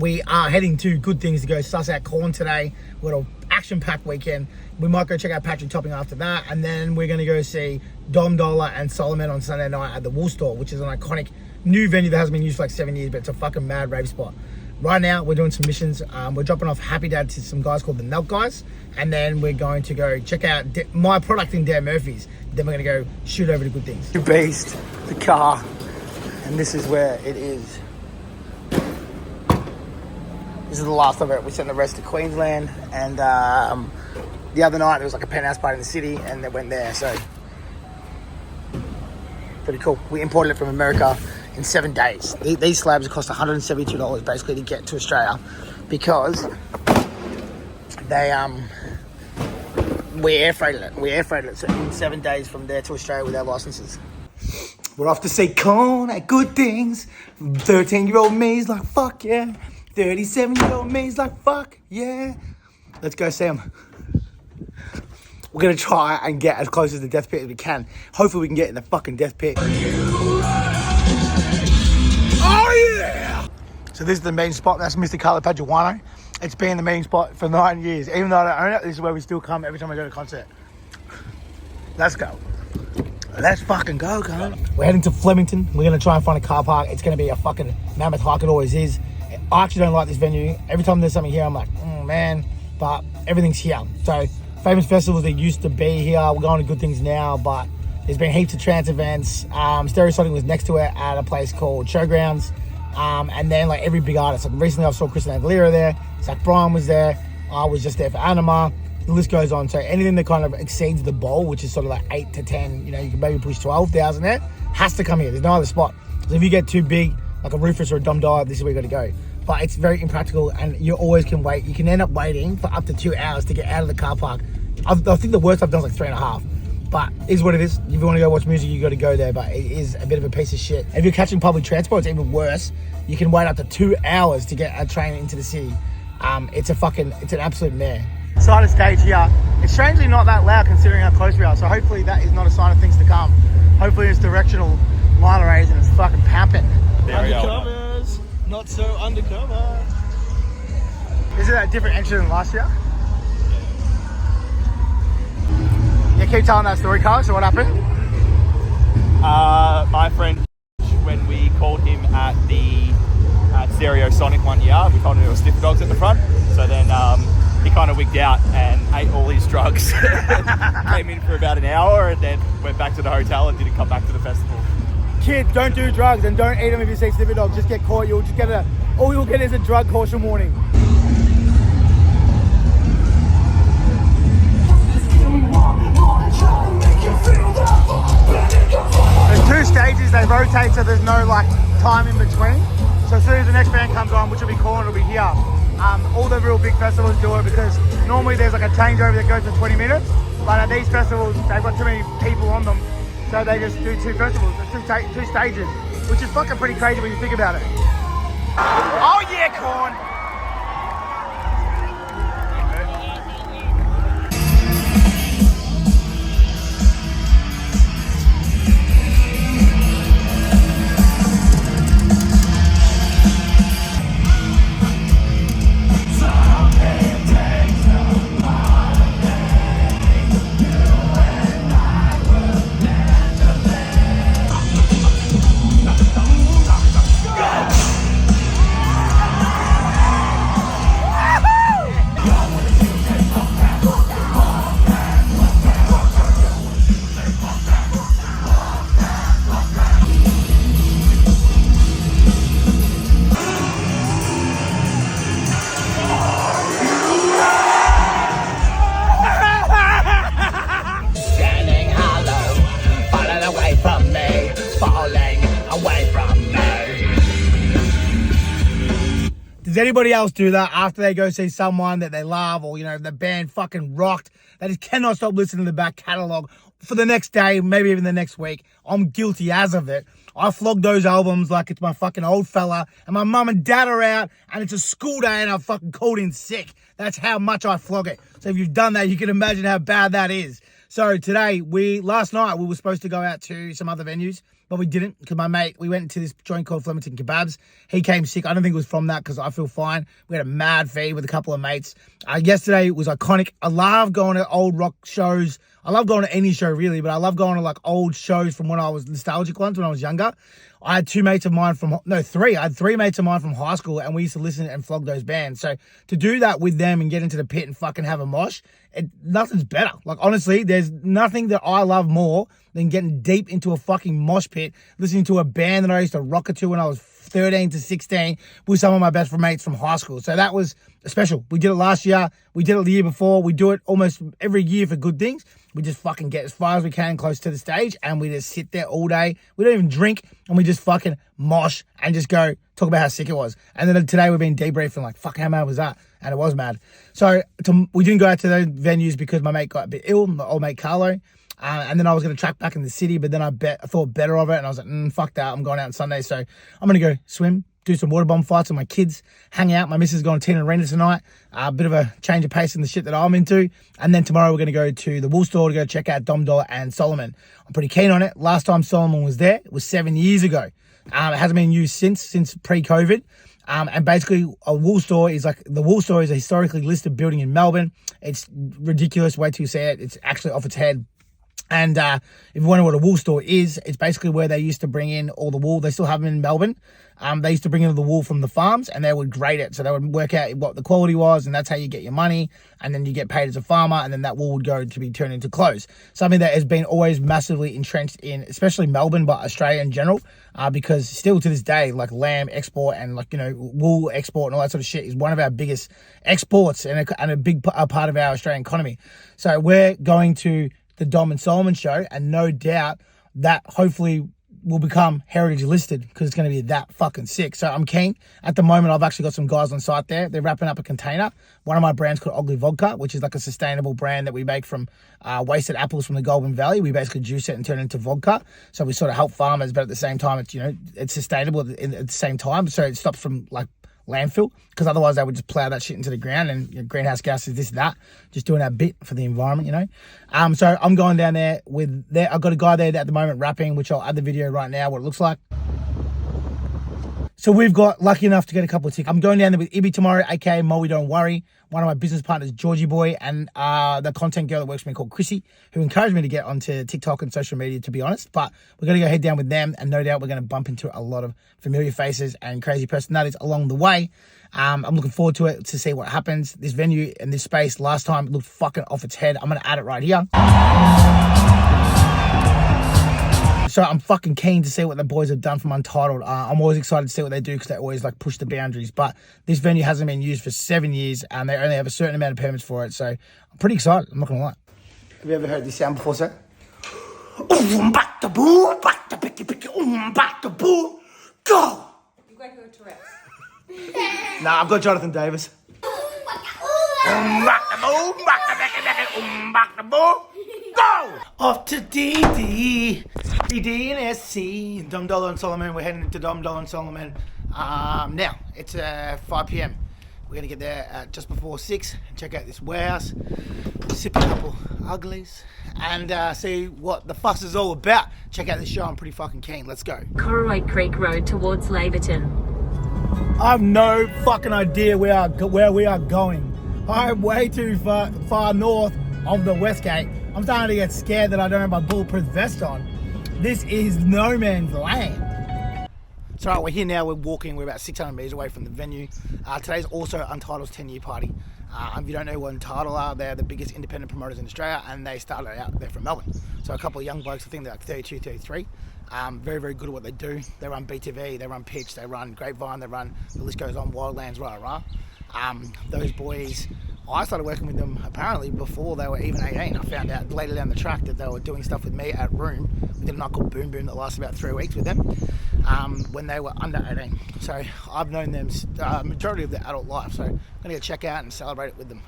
we are heading to Good Things to go suss out Korn today. We've got an action-packed weekend. We might go check out Patrick Topping after that, and then we're going to go see Dom Dolla and Solomon on Sunday night at the Wool Store, which is an iconic new venue that hasn't been used for like 7 years, but it's a fucking mad rave spot. Right now, we're doing some missions. We're dropping off Happy Dad to some guys called the Nelk Guys, and then we're going to go check out my product in Dan Murphy's. Then we're going to go shoot over to Good Things. The beast, the car, and this is where it is. This is the last of it. We sent the rest to Queensland, and the other night there was like a penthouse party in the city, and they went there. So pretty cool. We imported it from America in 7 days. These slabs cost $172 basically to get to Australia, because they we air freighted it. So in 7 days from there to Australia with our licenses. We're off to see Korn at Good Things. 13-year-old me's like fuck yeah. 37-year-old me's like fuck yeah. Let's go see them. We're gonna try and get as close to the death pit as we can. Hopefully we can get in the fucking death pit. Oh yeah! So this is the meeting spot. That's Mr. Carlo Paduano. It's been the meeting spot for 9 years. Even though I don't own it, this is where we still come every time I go to a concert. Let's go. Let's fucking go, cunt. We're heading to Flemington. We're gonna try and find a car park. It's gonna be a fucking mammoth hike. It always is. I actually don't like this venue. Every time there's something here, I'm like, man. But everything's here. So famous festivals that used to be here. We're going to Good Things now, but there's been heaps of trance events. Stereosonic was next to it at a place called Showgrounds. And then like every big artist. Like recently I saw Christina Aguilera there. Zach Bryan was there. I was just there for Anima. The list goes on. So anything that kind of exceeds the bowl, which is sort of like 8 to 10, you can maybe push 12,000 there, has to come here. There's no other spot. So if you get too big, like a Rufus or a Dom Dolla, this is where you got to go. But it's very impractical, and you always can wait. You can end up waiting for up to 2 hours to get out of the car park. I think the worst I've done is like 3.5. But it is what it is. If you want to go watch music, you got to go there. But it is a bit of a piece of shit. If you're catching public transport, it's even worse. You can wait up to 2 hours to get a train into the city. It's an absolute mare. Side of stage here. It's strangely not that loud considering how close we are. So hopefully that is not a sign of things to come. Hopefully it's directional line arrays and it's fucking pumping. Undercovers, not so undercover. Is it a different entry than last year? Yeah, keep telling that story, Carl. So what happened? My friend, when we called him at the Stereosonic one year, we told him there were sniffer dogs at the front. So then he kind of wigged out and ate all his drugs. Came in for about an hour and then went back to the hotel and didn't come back to the festival. Kids, don't do drugs and don't eat them if you see sniffer dogs. Just get caught. All you'll get is a drug caution warning. There's 2 stages, they rotate so there's no like time in between. So as soon as the next band comes on, which will be Korn, it'll be here. All the real big festivals do it because normally there's like a changeover that goes for 20 minutes. But at these festivals, they've got too many people on them. So they just do 2 festivals, 2 stages, which is fucking pretty crazy when you think about it. Oh yeah, Korn! Does anybody else do that after they go see someone that they love, or, the band fucking rocked? They just cannot stop listening to the back catalogue for the next day, maybe even the next week. I'm guilty as of it. I flog those albums like it's my fucking old fella, and my mum and dad are out, and it's a school day, and I'm fucking called in sick. That's how much I flog it. So if you've done that, you can imagine how bad that is. So today, last night, we were supposed to go out to some other venues. but we didn't because my mate, we went to this joint called Flemington Kebabs. He came sick. I don't think it was from that because I feel fine. We had a mad feed with a couple of mates. Yesterday was iconic. I love going to old rock shows. I love going to any show really, but I love going to like old shows from when I was nostalgic ones when I was younger. I had three mates of mine from high school, and we used to listen and flog those bands. So to do that with them and get into the pit and fucking have a mosh, nothing's better. Like, honestly, there's nothing that I love more than getting deep into a fucking mosh pit, listening to a band that I used to rock it to when I was 13 to 16 with some of my best mates from high school. So that was special. We did it last year. We did it the year before. We do it almost every year for good things. We just fucking get as far as we can close to the stage, and we just sit there all day. We don't even drink, and we just fucking mosh and just go talk about how sick it was. And then today we've been debriefing like, fuck, how mad was that? And it was mad. So we didn't go out to those venues because my mate got a bit ill, my old mate Carlo. And then I was going to track back in the city, but then I thought better of it, and I was like, fuck that, I'm going out on Sunday. So I'm going to go swim, do some water bomb fights with my kids, hang out. My missus is going to Tina Arena tonight. A bit of a change of pace in the shit that I'm into. And then tomorrow we're going to go to the wool store to go check out Dom Dolla and Solomon. I'm pretty keen on it. Last time Solomon was there, it was 7 years ago. It hasn't been used since pre-COVID. And basically a wool store is a historically listed building in Melbourne. It's ridiculous. Wait till you see it. It's actually off its head. And if you wonder what a wool store is, it's basically where they used to bring in all the wool. They still have them in Melbourne. They used to bring in the wool from the farms, and they would grade it. So they would work out what the quality was, and that's how you get your money. And then you get paid as a farmer, and then that wool would go to be turned into clothes. Something that has been always massively entrenched in, especially Melbourne, but Australia in general, because still to this day, like lamb export and wool export and all that sort of shit is one of our biggest exports and a big part of our Australian economy. So we're going to the Dom and Solomon show, and no doubt that hopefully will become heritage listed because it's going to be that fucking sick. So I'm keen. At the moment, I've actually got some guys on site there. They're wrapping up a container. One of my brands called Ugly Vodka, which is like a sustainable brand that we make from wasted apples from the Goulburn Valley. We basically juice it and turn it into vodka. So we sort of help farmers, but at the same time, it's sustainable at the same time. So it stops from like landfill, because otherwise they would just plow that shit into the ground, and greenhouse gases, this, that, just doing that bit for the environment, So I'm going down there I've got a guy there at the moment rapping, which I'll add the video right now, what it looks like. So we've got lucky enough to get a couple of tickets. I'm going down there with Ibby tomorrow, aka Moe Don't Worry. One of my business partners, Georgie Boy, and the content girl that works for me called Chrissy, who encouraged me to get onto TikTok and social media, to be honest. But we're going to go head down with them, and no doubt we're going to bump into a lot of familiar faces and crazy personalities along the way. I'm looking forward to it, to see what happens. This venue and this space last time looked fucking off its head. I'm going to add it right here. So I'm fucking keen to see what the boys have done from Untitled. I'm always excited to see what they do because they always push the boundaries. But this venue hasn't been used for 7 years, and they only have a certain amount of permits for it. So I'm pretty excited. I'm not gonna lie. Have you ever heard this sound before, sir? You got to go Tourette's. Nah, I've got Jonathan Davis. Go! Off to DD and SC. Dom Dolla and Solomon. We're heading into Dom Dolla and Solomon. Now, it's 5 p.m. We're going to get there at just before 6 and check out this warehouse, sip a couple uglies, and see what the fuss is all about. Check out this show. I'm pretty fucking keen. Let's go. Corroy Creek Road towards Laverton. I have no fucking idea where we are going. I'm way too far north of the West Gate. I'm starting to get scared that I don't have my bulletproof vest on. This is no man's land. So right, we're here now, we're walking, we're about 600 metres away from the venue. Today's also Untitled's 10-year party. If you don't know what Untitled are, they're the biggest independent promoters in Australia, and they started out there from Melbourne. So a couple of young blokes, I think they're like 32, 33. Very, very good at what they do. They run BTV, they run Pitch, they run Grapevine, they run, the list goes on, Wildlands, rah. Those boys, I started working with them apparently before they were even 18. I found out later down the track that they were doing stuff with me at Room. We did a night called Boom Boom that lasted about 3 weeks with them when they were under 18. So I've known them majority of their adult life. So I'm going to go check out and celebrate it with them.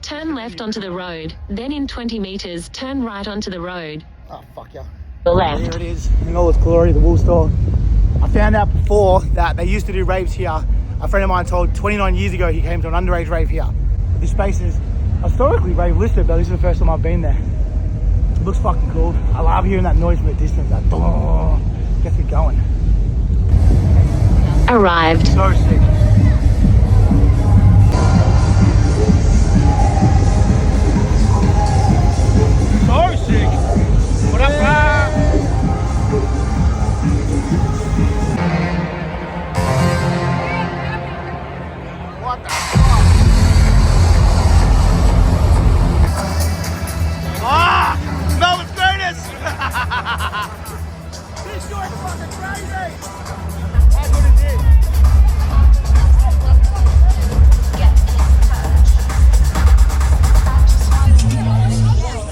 Turn left onto the road, then in 20 metres, turn right onto the road. Oh, fuck yeah. Left. There it is, in all its glory, the wool store. I found out before that they used to do raves here. A friend of mine told 29 years ago he came to an underage rave here. This space is historically rave listed, but this is the first time I've been there. It looks fucking cool. I love hearing that noise from a distance, that Get it going. Arrived. So sick. So sick. What up, What the fuck? Ah! Melbourne's greatest! This joint's fucking crazy! That's what it is.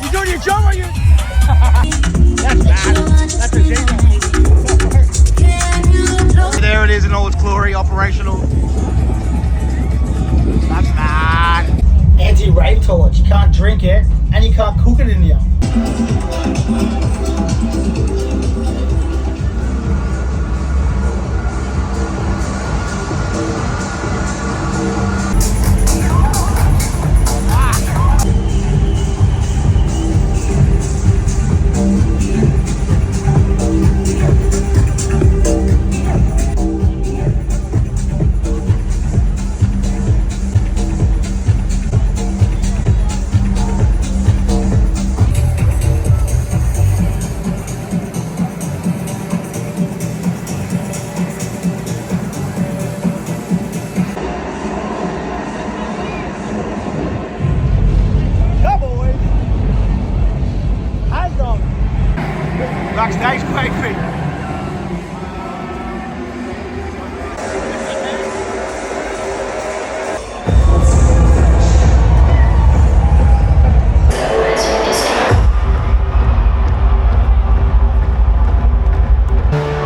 You doing your job, are you? That's bad. That's a danger. There it is in all its glory, operational. That's bad. Anti-rave torch. You can't drink it and you can't cook it in here. Backstage quickly.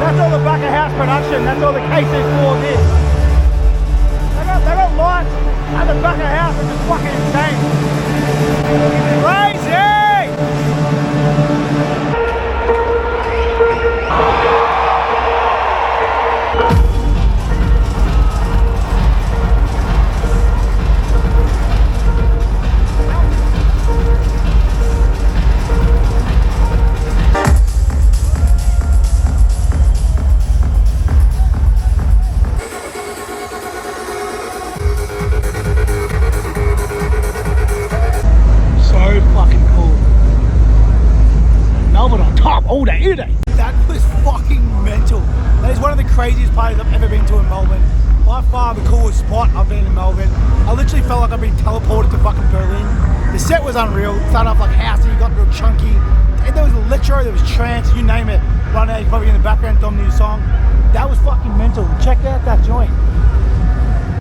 That's all the back of house production. That's all the KC4 did. They got lights at the back of house, which is fucking insane. Crazy! All day, every day. That was fucking mental. That is one of the craziest parties I've ever been to in Melbourne. By far the coolest spot I've been in Melbourne. I literally felt like I've been teleported to fucking Berlin. The set was unreal. It started off like housey, got real chunky. And there was electro, there was trance, you name it. Right now you're probably in the background, Dom new song. That was fucking mental. Check out that joint.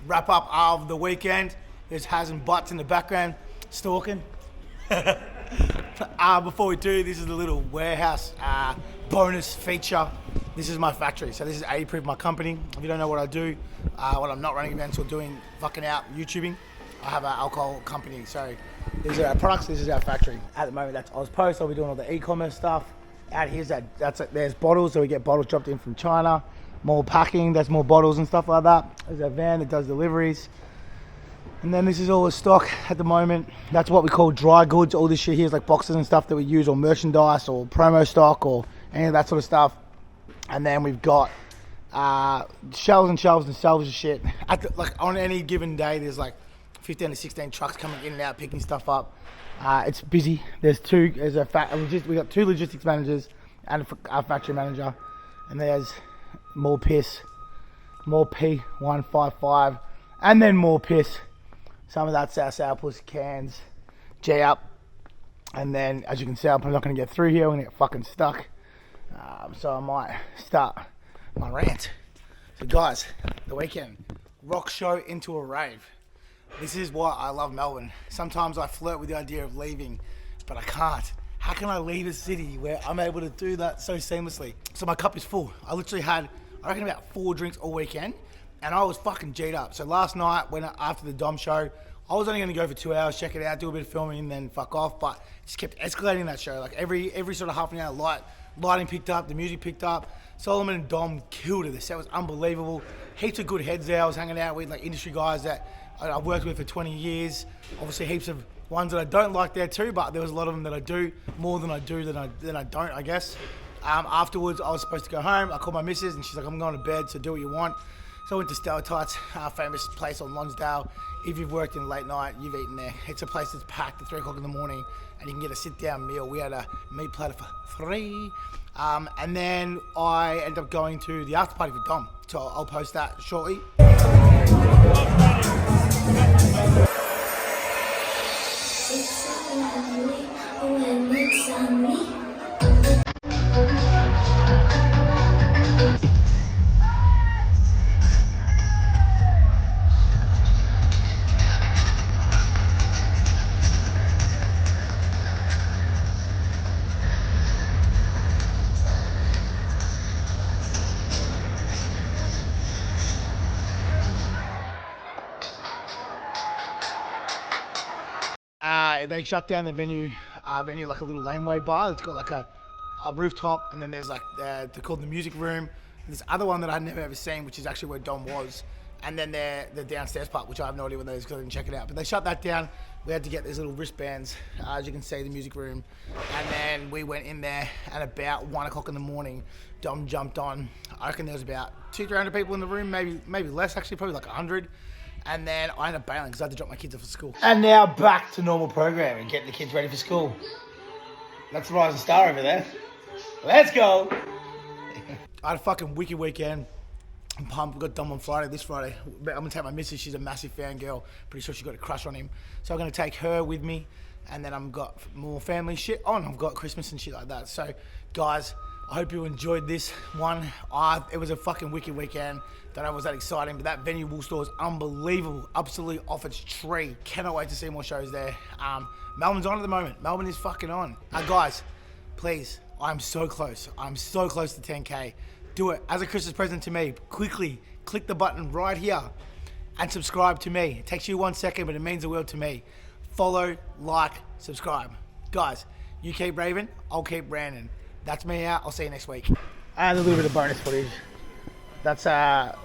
Wrap up of the weekend. There's Has and Butts in the background, stalking. Before we do, this is the little warehouse bonus feature. This is my factory. So this is 80 Proof, my company. If you don't know what I do, when I'm not running events or doing fucking out YouTubing, I have an alcohol company. So these are our products. This is our factory. At the moment, that's Ozpost. I'll be doing all the e-commerce stuff. Out here's there's bottles. So we get bottles dropped in from China. More packing. There's more bottles and stuff like that. There's a van that does deliveries. And then this is all the stock at the moment. That's what we call dry goods. All this shit here is like boxes and stuff that we use, or merchandise, or promo stock, or any of that sort of stuff. And then we've got shelves and shelves and shelves of shit. Like on any given day, there's like 15 to 16 trucks coming in and out, picking stuff up. It's busy. We got 2 logistics managers and our factory manager. And there's more piss, more P155, and then more piss. Some of that's our sourpuss cans, G up, and then as you can see, I'm probably not going to get through here. I'm going to get fucking stuck, so I might start my rant. So guys, the weekend, rock show into a rave. This is why I love Melbourne. Sometimes I flirt with the idea of leaving, but I can't. How can I leave a city where I'm able to do that so seamlessly? So my cup is full. I literally had, I reckon, about 4 drinks all weekend. And I was fucking G'd up. So last night, after the Dom show, I was only going to go for 2 hours, check it out, do a bit of filming, and then fuck off. But just kept escalating that show. Like every sort of half an hour, lighting picked up, the music picked up. Solomon and Dom killed it. The set was unbelievable. Heaps of good heads there. I was hanging out with like industry guys that I've worked with for 20 years. Obviously, heaps of ones that I don't like there too, but there was a lot of them that I do, more than I do than I don't, I guess. Afterwards, I was supposed to go home. I called my missus and she's like, I'm going to bed, so do what you want. So I went to Stalactites, famous place on Lonsdale. If you've worked in late night, you've eaten there. It's a place that's packed at 3 o'clock in the morning and you can get a sit-down meal. We had a meat platter for $3. And then I ended up going to the after party with Dom. So I'll post that shortly. They shut down the venue like a little laneway bar. It's got like a rooftop, and then there's like they're called the music room. This other one that I'd never ever seen, which is actually where Dom was, and then the downstairs part, which I have no idea what that is because I didn't check it out. But they shut that down. We had to get these little wristbands, as you can see, the music room, and then we went in there. And about 1 o'clock in the morning, Dom jumped on. I reckon there was about 200-300 people in the room, maybe less actually, probably like 100. And then I ended up bailing because I had to drop my kids off at school. And now back to normal programming, getting the kids ready for school. That's the rising star over there. Let's go. I had a fucking wicked weekend. I'm pumped. We got Dom on Friday, this Friday. I'm going to take my missus. She's a massive fan girl. Pretty sure she got a crush on him. So I'm going to take her with me. And then I've got more family shit on. I've got Christmas and shit like that. So, guys, I hope you enjoyed this one. It was a fucking wicked weekend. Don't know if it was that exciting, but that venue Wool store is unbelievable. Absolutely off its tree. Cannot wait to see more shows there. Melbourne's on at the moment. Melbourne is fucking on. Guys, please, I'm so close. I'm so close to 10K. Do it as a Christmas present to me. Quickly, click the button right here and subscribe to me. It takes you 1 second, but it means the world to me. Follow, like, subscribe. Guys, you keep raving, I'll keep branding. That's me out. I'll see you next week. And a little bit of bonus footage. That's our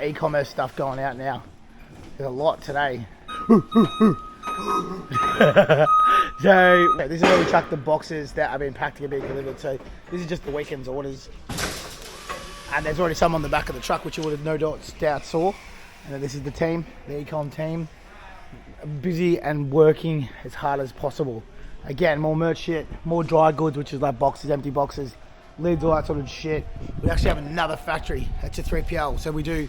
e-commerce stuff going out now. There's a lot today. So this is where we chuck the boxes that have been packed to get delivered. So this is just the weekend's orders. And there's already some on the back of the truck, which you would have no doubt saw. And then this is the team, the e-com team. Busy and working as hard as possible. Again, more merch shit, more dry goods, which is like boxes, empty boxes, lids, all that sort of shit. We actually have another factory. It's a 3PL. So we do,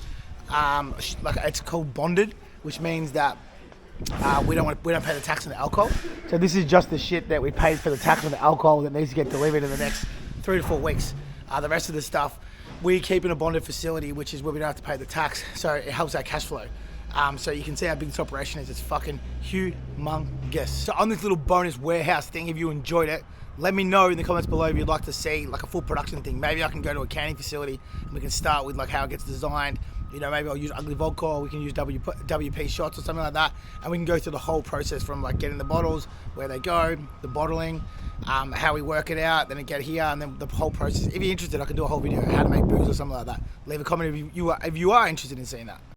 like it's called bonded, which means that we don't pay the tax on the alcohol. So this is just the shit that we paid for the tax on the alcohol that needs to get delivered in the next 3 to 4 weeks. The rest of the stuff, we keep in a bonded facility, which is where we don't have to pay the tax. So it helps our cash flow. So you can see how big this operation is. It's fucking humongous. So on this little bonus warehouse thing, if you enjoyed it, let me know in the comments below if you'd like to see like a full production thing. Maybe I can go to a canning facility and we can start with like how it gets designed. You know, maybe I'll use ugly vodka, or we can use WP shots or something like that. And we can go through the whole process from like getting the bottles, where they go, the bottling, how we work it out, then it get here, and then the whole process. If you're interested, I can do a whole video on how to make booze or something like that. Leave a comment if you are interested in seeing that.